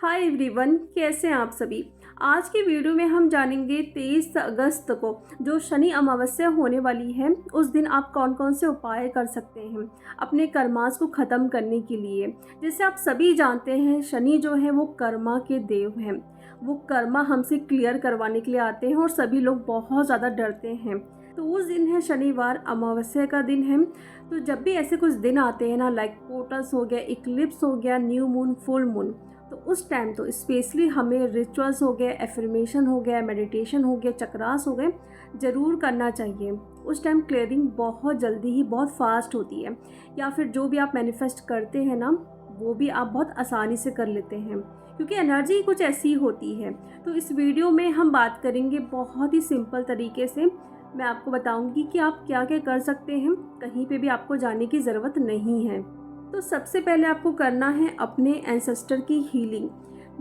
Hi everyone, कैसे हैं आप सभी। आज की वीडियो में हम जानेंगे 23 अगस्त को जो शनि अमावस्या होने वाली है उस दिन आप कौन कौन से उपाय कर सकते हैं अपने कर्मास को ख़त्म करने के लिए। जैसे आप सभी जानते हैं, शनि जो है वो कर्मा के देव हैं। वो कर्मा हमसे क्लियर करवाने के लिए आते हैं और सभी लोग बहुत ज़्यादा डरते हैं। तो उस दिन है शनिवार, अमावस्या का दिन है। तो जब भी ऐसे कुछ दिन आते हैं ना, लाइक पोर्टल्स हो गया, इक्लिप्स हो गया, न्यू मून, फुल मून, तो उस टाइम तो स्पेशली हमें रिचुअल्स हो गए, एफर्मेशन हो गया, मेडिटेशन हो गया, चक्रास हो गए, ज़रूर करना चाहिए। उस टाइम क्लियरिंग बहुत जल्दी ही बहुत फास्ट होती है, या फिर जो भी आप मैनिफेस्ट करते हैं ना वो भी आप बहुत आसानी से कर लेते हैं, क्योंकि एनर्जी कुछ ऐसी होती है। तो इस वीडियो में हम बात करेंगे बहुत ही सिंपल तरीके से। मैं आपको बताऊंगी कि आप क्या क्या कर सकते हैं, कहीं पे भी आपको जाने की ज़रूरत नहीं है। तो सबसे पहले आपको करना है अपने एंसेस्टर की हीलिंग।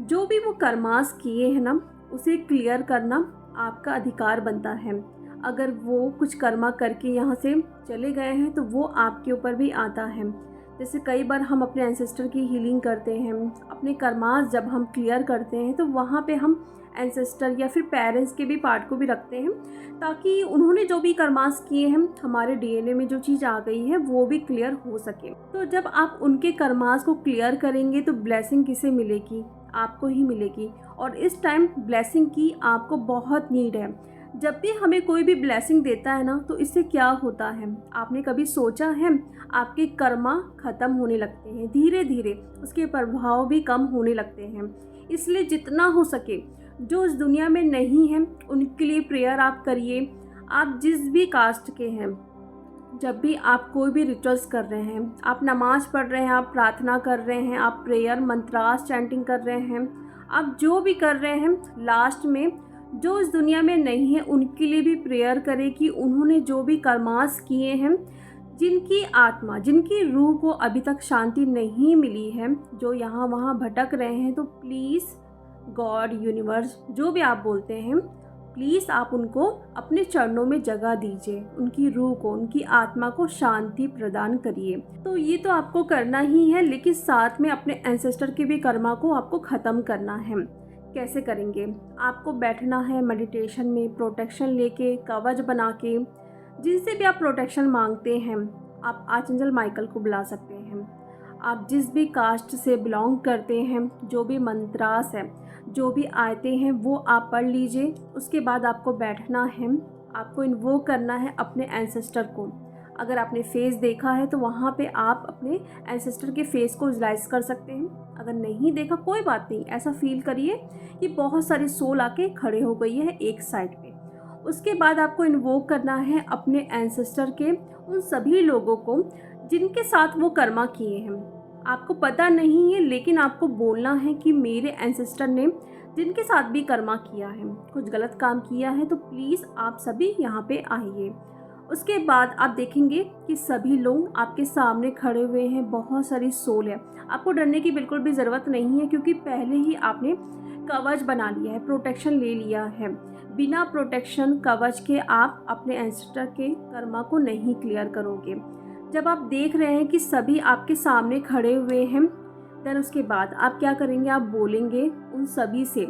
जो भी वो कर्मास किए हैं ना, उसे क्लियर करना आपका अधिकार बनता है। अगर वो कुछ कर्मा करके यहाँ से चले गए हैं तो वो आपके ऊपर भी आता है। जैसे कई बार हम अपने एंसेस्टर की हीलिंग करते हैं, अपने कर्मास जब हम क्लियर करते हैं तो वहाँ पे हम एंसेस्टर या फिर पेरेंट्स के भी पार्ट को भी रखते हैं, ताकि उन्होंने जो भी कर्मास किए हैं, हमारे डीएनए में जो चीज़ आ गई है वो भी क्लियर हो सके। तो जब आप उनके कर्मास को क्लियर करेंगे तो ब्लेसिंग किसे मिलेगी? आपको ही मिलेगी। और इस टाइम ब्लेसिंग की आपको बहुत नीड है। जब भी हमें कोई भी ब्लेसिंग देता है ना, तो इससे क्या होता है, आपने कभी सोचा है? आपके कर्मा ख़त्म होने लगते हैं, धीरे धीरे उसके प्रभाव भी कम होने लगते हैं। इसलिए जितना हो सके जो इस दुनिया में नहीं है उनके लिए प्रेयर आप करिए। आप जिस भी कास्ट के हैं, जब भी आप कोई भी रिचुअल्स कर रहे हैं, आप नमाज पढ़ रहे हैं, आप प्रार्थना कर रहे हैं, आप प्रेयर मंत्रास चैंटिंग कर रहे हैं, आप जो भी कर रहे हैं, लास्ट में जो इस दुनिया में नहीं है उनके लिए भी प्रेयर करें कि उन्होंने जो भी कर्मास किए हैं, जिनकी आत्मा, जिनकी रूह को अभी तक शांति नहीं मिली है, जो यहाँ वहाँ भटक रहे हैं, तो प्लीज़ गॉड, यूनिवर्स, जो भी आप बोलते हैं, प्लीज़ आप उनको अपने चरणों में जगह दीजिए। उनकी रूह को, उनकी आत्मा को शांति प्रदान करिए। तो ये तो आपको करना ही है, लेकिन साथ में अपने एंसेस्टर के भी कर्मा को आपको ख़त्म करना है। कैसे करेंगे? आपको बैठना है मेडिटेशन में, प्रोटेक्शन लेके, कवच बना के। जिनसे भी आप प्रोटेक्शन मांगते हैं, आप आर्चएंजल माइकल को बुला सकते हैं। आप जिस भी कास्ट से बिलोंग करते हैं, जो भी मंत्रास है, जो भी आयते हैं, वो आप पढ़ लीजिए। उसके बाद आपको बैठना है, आपको इन्वोक करना है अपने एंसेस्टर को। अगर आपने फेस देखा है तो वहाँ पे आप अपने एंसेस्टर के फेस को विजुलाइज कर सकते हैं। अगर नहीं देखा, कोई बात नहीं, ऐसा फील करिए कि बहुत सारी सोल आके खड़े हो गई है एक साइड पे। उसके बाद आपको इन्वोक करना है अपने एंसेस्टर के उन सभी लोगों को जिनके साथ वो कर्मा किए हैं। आपको पता नहीं है, लेकिन आपको बोलना है कि मेरे एंसेस्टर ने जिनके साथ भी कर्मा किया है, कुछ गलत काम किया है, तो प्लीज़ आप सभी यहाँ पे आइए। उसके बाद आप देखेंगे कि सभी लोग आपके सामने खड़े हुए हैं, बहुत सारी सोल है। आपको डरने की बिल्कुल भी ज़रूरत नहीं है, क्योंकि पहले ही आपने कवच बना लिया है, प्रोटेक्शन ले लिया है। बिना प्रोटेक्शन कवच के आप अपने एंसेस्टर के कर्मा को नहीं क्लियर करोगे। जब आप देख रहे हैं कि सभी आपके सामने खड़े हुए हैं, देन उसके बाद आप क्या करेंगे? आप बोलेंगे उन सभी से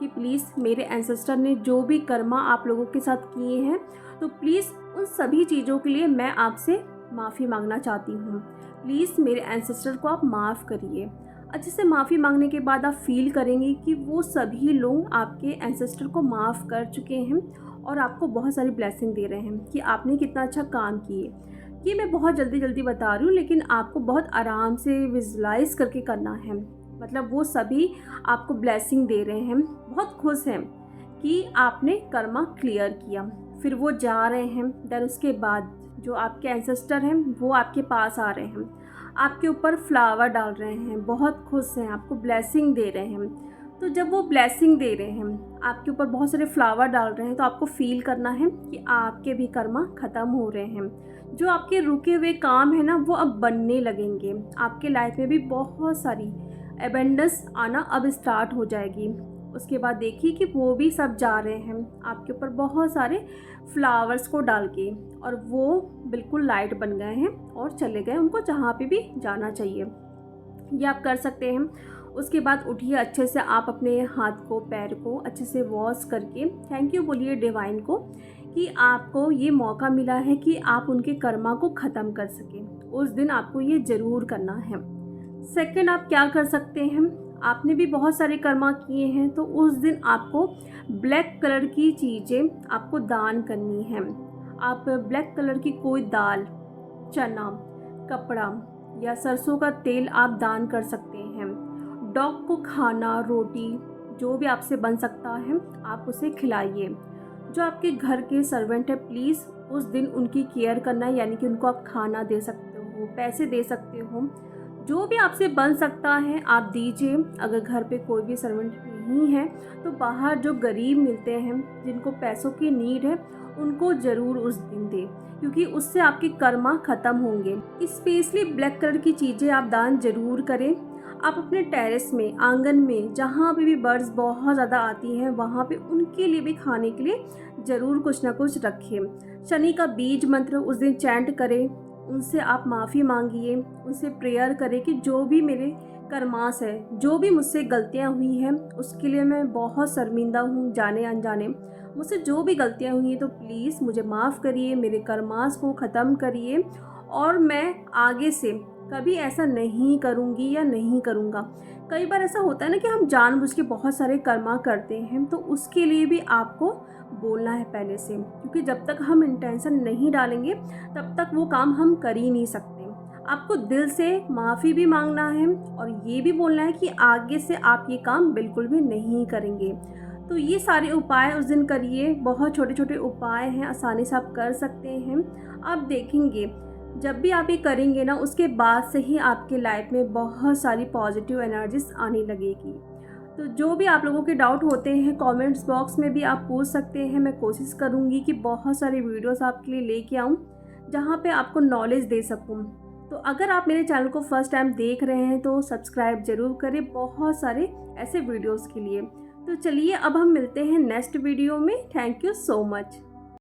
कि प्लीज़ मेरे एंसेस्टर ने जो भी कर्मा आप लोगों के साथ किए हैं, तो प्लीज़ उन सभी चीज़ों के लिए मैं आपसे माफ़ी मांगना चाहती हूँ। प्लीज़ मेरे एंसेस्टर को आप माफ़ करिए। अच्छे से माफ़ी मांगने के बाद आप फील करेंगे कि वो सभी लोग आपके एंसेस्टर को माफ़ कर चुके हैं और आपको बहुत सारी ब्लेसिंग दे रहे हैं कि आपने कितना अच्छा काम किए। ये मैं बहुत जल्दी जल्दी बता रही हूँ, लेकिन आपको बहुत आराम से विजुलाइज करके करना है। मतलब वो सभी आपको ब्लेसिंग दे रहे हैं, बहुत खुश हैं कि आपने कर्मा क्लियर किया। फिर वो जा रहे हैं। देन उसके बाद जो आपके एंसेस्टर हैं वो आपके पास आ रहे हैं, आपके ऊपर फ्लावर डाल रहे हैं, बहुत खुश हैं, आपको ब्लेसिंग दे रहे हैं। तो जब वो ब्लेसिंग दे रहे हैं, आपके ऊपर बहुत सारे फ्लावर डाल रहे हैं, तो आपको फील करना है कि आपके भी कर्मा ख़त्म हो रहे हैं। जो आपके रुके हुए काम है ना, वो अब बनने लगेंगे। आपके लाइफ में भी बहुत सारी एबेंडेंस आना अब स्टार्ट हो जाएगी। उसके बाद देखिए कि वो भी सब जा रहे हैं आपके ऊपर बहुत सारे फ्लावर्स को डाल के, और वो बिल्कुल लाइट बन गए हैं और चले गए उनको जहाँ पे भी जाना चाहिए। ये आप कर सकते हैं। उसके बाद उठिए, अच्छे से आप अपने हाथ को पैर को अच्छे से वॉश करके थैंक यू बोलिए डिवाइन को कि आपको ये मौका मिला है कि आप उनके कर्मा को ख़त्म कर सकें। उस दिन आपको ये ज़रूर करना है। सेकंड, आप क्या कर सकते हैं, आपने भी बहुत सारे कर्मा किए हैं तो उस दिन आपको ब्लैक कलर की चीज़ें आपको दान करनी है। आप ब्लैक कलर की कोई दाल, चना, कपड़ा या सरसों का तेल आप दान कर सकते हैं। डॉग को खाना, रोटी जो भी आपसे बन सकता है आप उसे खिलाइए। जो आपके घर के सर्वेंट है प्लीज़ उस दिन उनकी केयर करना, यानी कि उनको आप खाना दे सकते हो, पैसे दे सकते हो, जो भी आपसे बन सकता है आप दीजिए। अगर घर पे कोई भी सर्वेंट नहीं है तो बाहर जो गरीब मिलते हैं जिनको पैसों की नीड है उनको ज़रूर उस दिन दें, क्योंकि उससे आपके कर्मा ख़त्म होंगे। स्पेशली ब्लैक कलर की चीज़ें आप दान ज़रूर करें। आप अपने टेरेस में, आंगन में, जहाँ पे भी बर्ड्स बहुत ज़्यादा आती हैं वहाँ पे उनके लिए भी खाने के लिए ज़रूर कुछ ना कुछ रखें। शनि का बीज मंत्र उस दिन चैंट करें, उनसे आप माफ़ी मांगिए, उनसे प्रेयर करें कि जो भी मेरे कर्मास है, जो भी मुझसे गलतियाँ हुई हैं उसके लिए मैं बहुत शर्मिंदा हूँ, जाने अनजाने मुझसे जो भी गलतियाँ हुई हैं तो प्लीज़ मुझे माफ़ करिए, मेरे कर्मास को ख़त्म करिए और मैं आगे से कभी ऐसा नहीं करूँगी या नहीं करूँगा। कई बार ऐसा होता है ना कि हम जानबूझ के बहुत सारे कर्मा करते हैं, तो उसके लिए भी आपको बोलना है पहले से, क्योंकि जब तक हम इंटेंशन नहीं डालेंगे तब तक वो काम हम कर ही नहीं सकते। आपको दिल से माफ़ी भी मांगना है और ये भी बोलना है कि आगे से आप ये काम बिल्कुल भी नहीं करेंगे। तो ये सारे उपाय उस दिन करिए। बहुत छोटे छोटे उपाय हैं, आसानी से आप कर सकते हैं। आप देखेंगे जब भी आप ये करेंगे ना उसके बाद से ही आपके लाइफ में बहुत सारी पॉजिटिव एनर्जीज आने लगेगी। तो जो भी आप लोगों के डाउट होते हैं कमेंट्स बॉक्स में भी आप पूछ सकते हैं। मैं कोशिश करूँगी कि बहुत सारी वीडियोस आपके लिए लेके आऊँ जहाँ पे आपको नॉलेज दे सकूँ। तो अगर आप मेरे चैनल को फर्स्ट टाइम देख रहे हैं तो सब्सक्राइब ज़रूर करें बहुत सारे ऐसे वीडियोज़ के लिए। तो चलिए अब हम मिलते हैं नेक्स्ट वीडियो में। Thank you so much.